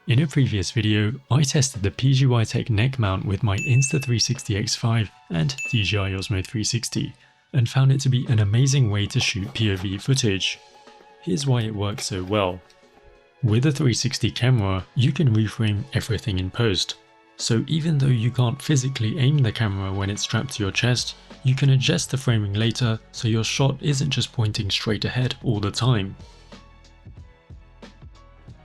In a previous video, I tested the PGYTech neck mount with my Insta360 X5 and DJI Osmo 360 and found it to be an amazing way to shoot POV footage. Here's why it works so well. With a 360 camera, you can reframe everything in post. So even though you can't physically aim the camera when it's strapped to your chest, you can adjust the framing later so your shot isn't just pointing straight ahead all the time.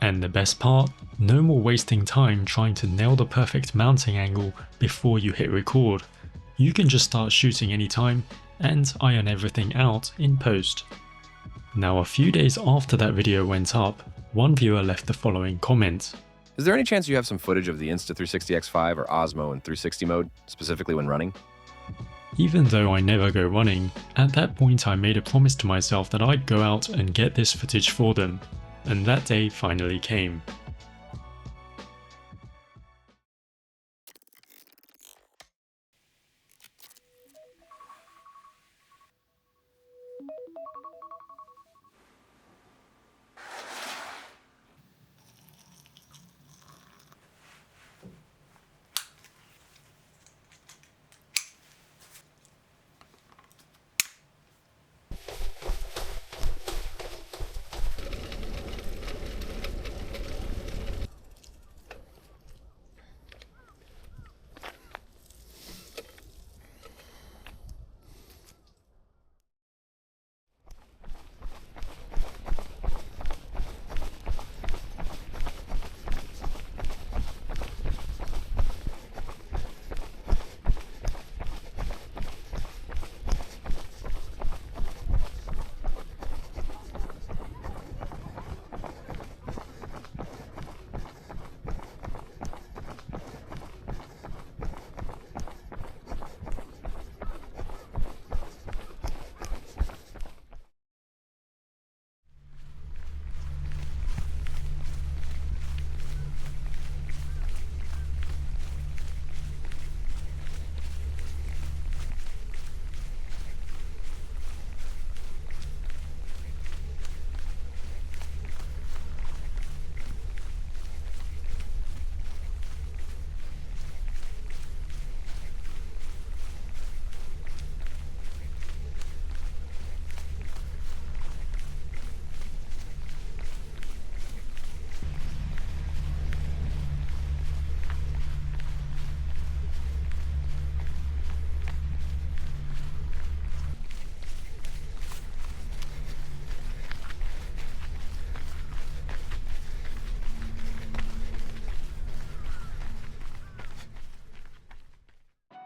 And the best part? No more wasting time trying to nail the perfect mounting angle before you hit record. You can just start shooting anytime and iron everything out in post. Now a few days after that video went up, one viewer left the following comment. Is there any chance you have some footage of the Insta360 X5 or Osmo in 360 mode, specifically when running? Even though I never go running, at that point I made a promise to myself that I'd go out and get this footage for them. And that day finally came.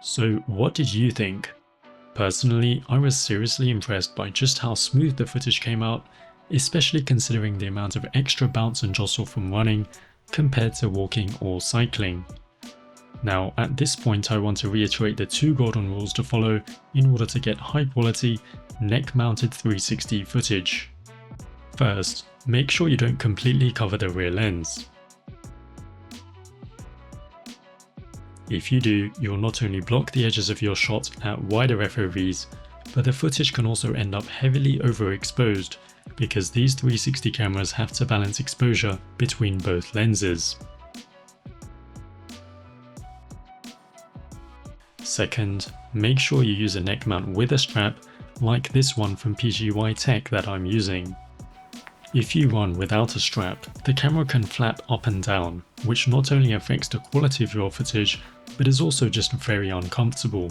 So what did you think? Personally, I was seriously impressed by just how smooth the footage came out, especially considering the amount of extra bounce and jostle from running compared to walking or cycling. Now at this point I want to reiterate the two golden rules to follow in order to get high quality, neck mounted 360 footage. First, make sure you don't completely cover the rear lens. If you do, you'll not only block the edges of your shot at wider FOVs, but the footage can also end up heavily overexposed because these 360 cameras have to balance exposure between both lenses. Second, make sure you use a neck mount with a strap like this one from PGYTech that I'm using. If you run without a strap, the camera can flap up and down, which not only affects the quality of your footage, but is also just very uncomfortable.